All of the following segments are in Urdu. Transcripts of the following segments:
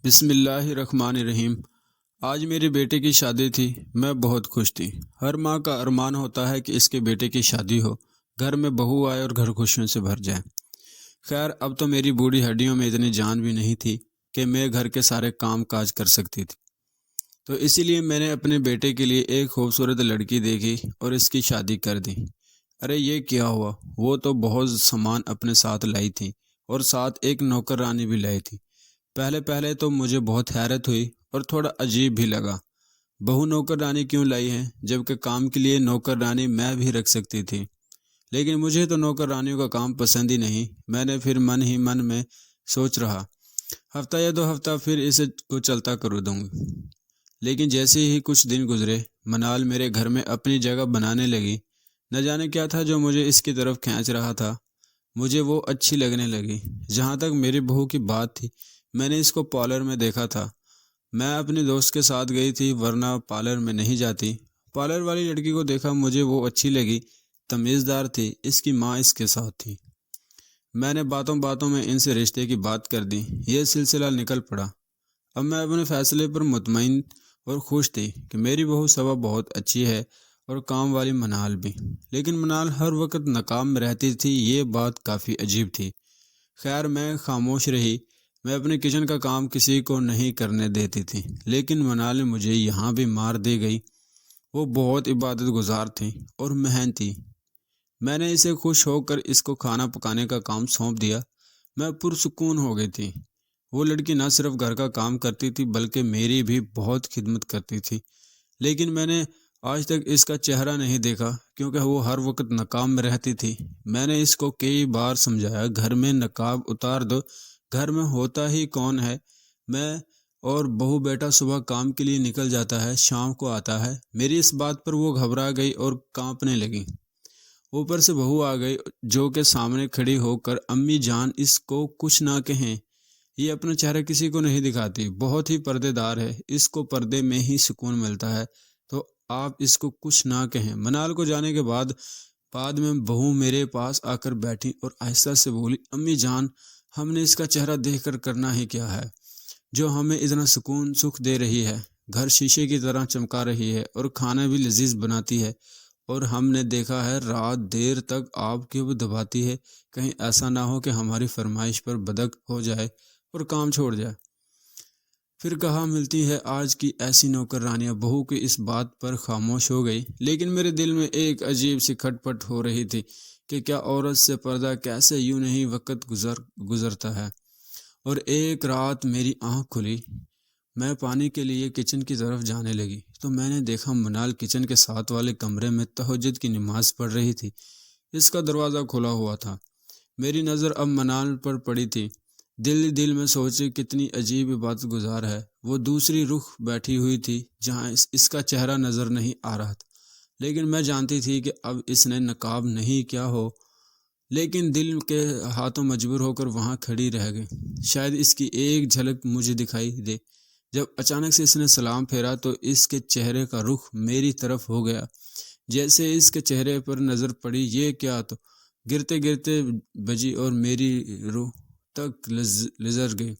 بسم اللہ الرحمن الرحیم۔ آج میرے بیٹے کی شادی تھی۔ میں بہت خوش تھی۔ ہر ماں کا ارمان ہوتا ہے کہ اس کے بیٹے کی شادی ہو، گھر میں بہو آئے اور گھر خوشیوں سے بھر جائے۔ خیر اب تو میری بوڑھی ہڈیوں میں اتنی جان بھی نہیں تھی کہ میں گھر کے سارے کام کاج کر سکتی تھی، تو اسی لیے میں نے اپنے بیٹے کے لیے ایک خوبصورت لڑکی دیکھی اور اس کی شادی کر دی۔ ارے یہ کیا ہوا، وہ تو بہت سامان اپنے ساتھ لائی تھی اور ساتھ ایک نوکر رانی بھی لائی تھی۔ پہلے پہلے تو مجھے بہت حیرت ہوئی اور تھوڑا عجیب بھی لگا، بہو نوکر رانی کیوں لائی ہے جبکہ کام کے لیے نوکر رانی میں بھی رکھ سکتی تھی۔ لیکن مجھے تو نوکر رانیوں کا کام پسند ہی نہیں۔ میں نے پھر من ہی من میں سوچ رہا، ہفتہ یا 2 ہفتہ پھر اسے کو چلتا کر دوں گی۔ لیکن جیسے ہی کچھ دن گزرے، منال میرے گھر میں اپنی جگہ بنانے لگی۔ نہ جانے کیا تھا جو مجھے اس کی طرف کھینچ رہا تھا، مجھے وہ اچھی لگنے لگی۔ جہاں تک میری بہو کی بات تھی، میں نے اس کو پارلر میں دیکھا تھا۔ میں اپنے دوست کے ساتھ گئی تھی ورنہ پارلر میں نہیں جاتی۔ پارلر والی لڑکی کو دیکھا، مجھے وہ اچھی لگی، تمیزدار تھی، اس کی ماں اس کے ساتھ تھی۔ میں نے باتوں باتوں میں ان سے رشتے کی بات کر دی۔ یہ سلسلہ نکل پڑا۔ اب میں اپنے فیصلے پر مطمئن اور خوش تھی کہ میری بہو صبا بہت اچھی ہے اور کام والی منال بھی۔ لیکن منال ہر وقت ناکام میں رہتی تھی، یہ بات کافی عجیب تھی۔ خیر میں خاموش رہی۔ میں اپنے کچن کا کام کسی کو نہیں کرنے دیتی تھی، لیکن منال مجھے یہاں بھی مار دے گئی۔ وہ بہت عبادت گزار تھی اور محنتی۔ میں نے اسے خوش ہو کر اس کو کھانا پکانے کا کام سونپ دیا۔ میں پرسکون ہو گئی تھی۔ وہ لڑکی نہ صرف گھر کا کام کرتی تھی بلکہ میری بھی بہت خدمت کرتی تھی۔ لیکن میں نے آج تک اس کا چہرہ نہیں دیکھا کیونکہ وہ ہر وقت نقاب میں رہتی تھی۔ میں نے اس کو کئی بار سمجھایا، گھر میں نقاب اتار دو، گھر میں ہوتا ہی کون ہے؟ میں اور بہو بیٹا صبح کام کے لیے نکل جاتا ہے، شام کو آتا ہے۔ میری اس بات پر وہ گھبرا گئی اور کانپنے لگی۔ اوپر سے بہو آ گئی جو کہ سامنے کھڑی ہو کر، امی جان اس کو کچھ نہ کہیں، یہ اپنا چہرہ کسی کو نہیں دکھاتی، بہت ہی پردے دار ہے، اس کو پردے میں ہی سکون ملتا ہے، تو آپ اس کو کچھ نہ کہیں۔ منال کو جانے کے بعد میں بہو میرے پاس آ کر بیٹھی اور آہستہ سے بولی، امی جان ہم نے اس کا چہرہ دیکھ کر کرنا ہی کیا ہے جو ہمیں اتنا سکون سکھ دے رہی ہے؟ گھر شیشے کی طرح چمکا رہی ہے اور کھانا بھی لذیذ بناتی ہے، اور ہم نے دیکھا ہے رات دیر تک آپ کی وہ دباتی ہے، کہیں ایسا نہ ہو کہ ہماری فرمائش پر بدک ہو جائے اور کام چھوڑ جائے۔ پھر کہاں ملتی ہے آج کی ایسی نوکر رانیاں؟ بہو کی اس بات پر خاموش ہو گئی، لیکن میرے دل میں ایک عجیب سی کھٹ پٹ ہو رہی تھی کہ کیا عورت سے پردہ کیسے یوں نہیں وقت گزرتا ہے۔ اور ایک رات میری آنکھ کھلی، میں پانی کے لیے کچن کی طرف جانے لگی تو میں نے دیکھا منال کچن کے ساتھ والے کمرے میں تہجد کی نماز پڑھ رہی تھی۔ اس کا دروازہ کھلا ہوا تھا۔ میری نظر اب منال پر پڑی تھی۔ دل میں سوچے کتنی عجیب عبادت گزار ہے۔ وہ دوسری رخ بیٹھی ہوئی تھی جہاں اس کا چہرہ نظر نہیں آ رہا تھا، لیکن میں جانتی تھی کہ اب اس نے نقاب نہیں کیا ہو، لیکن دل کے ہاتھوں مجبور ہو کر وہاں کھڑی رہ گئی۔ شاید اس کی ایک جھلک مجھے دکھائی دے۔ جب اچانک سے اس نے سلام پھیرا تو اس کے چہرے کا رخ میری طرف ہو گیا۔ جیسے اس کے چہرے پر نظر پڑی، یہ کیا تو گرتے گرتے بجی اور میری روح تک لرز گئی۔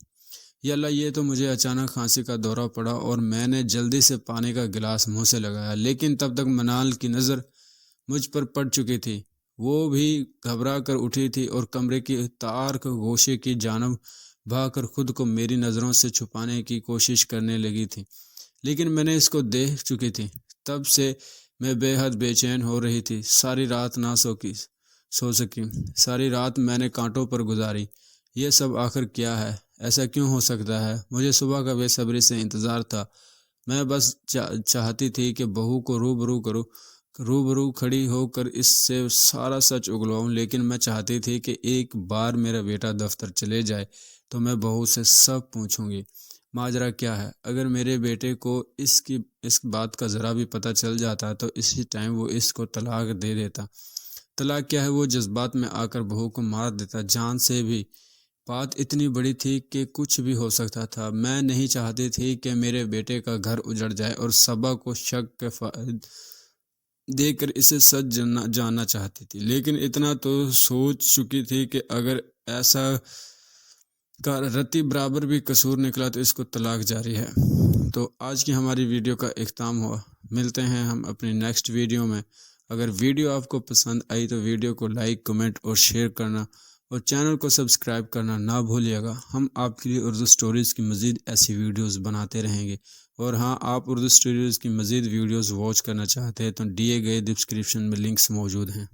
یا اللہ، یہ تو مجھے اچانک کھانسی کا دورہ پڑا اور میں نے جلدی سے پانی کا گلاس منہ سے لگایا، لیکن تب تک منال کی نظر مجھ پر پڑ چکی تھی۔ وہ بھی گھبرا کر اٹھی تھی اور کمرے کی تار کے گوشے کی جانب بھاگ کر خود کو میری نظروں سے چھپانے کی کوشش کرنے لگی تھی، لیکن میں نے اس کو دیکھ چکی تھی۔ تب سے میں بے حد بے چین ہو رہی تھی۔ ساری رات نہ سو سکی، ساری رات میں نے کانٹوں پر گزاری۔ یہ سب آخر کیا ہے؟ ایسا کیوں ہو سکتا ہے؟ مجھے صبح کا بے صبری سے انتظار تھا۔ میں بس چاہتی تھی کہ بہو کو روبرو کھڑی ہو کر اس سے سارا سچ اگلواؤں، لیکن میں چاہتی تھی کہ ایک بار میرا بیٹا دفتر چلے جائے تو میں بہو سے سب پوچھوں گی، ماجرا کیا ہے۔ اگر میرے بیٹے کو اس بات کا ذرا بھی پتہ چل جاتا تو اسی ٹائم وہ اس کو طلاق دے دیتا۔ طلاق کیا ہے، وہ جذبات میں آ کر بہو کو مار دیتا، جان سے بھی۔ بات اتنی بڑی تھی کہ کچھ بھی ہو سکتا تھا۔ میں نہیں چاہتی تھی کہ میرے بیٹے کا گھر اجڑ جائے، اور صبا کو شک کے فائد دے کر اسے سچ جاننا چاہتی تھی، لیکن اتنا تو سوچ چکی تھی کہ اگر ایسا کا رتی برابر بھی قصور نکلا تو اس کو طلاق جاری ہے۔ تو آج کی ہماری ویڈیو کا اختتام ہوا، ملتے ہیں ہم اپنی نیکسٹ ویڈیو میں۔ اگر ویڈیو آپ کو پسند آئی تو ویڈیو کو لائک، کمنٹ اور شیئر کرنا اور چینل کو سبسکرائب کرنا نہ بھولیے گا۔ ہم آپ کے لیے اردو سٹوریز کی مزید ایسی ویڈیوز بناتے رہیں گے، اور ہاں، آپ اردو سٹوریز کی مزید ویڈیوز واچ کرنا چاہتے ہیں تو دیے گئے ڈسکرپشن میں لنکس موجود ہیں۔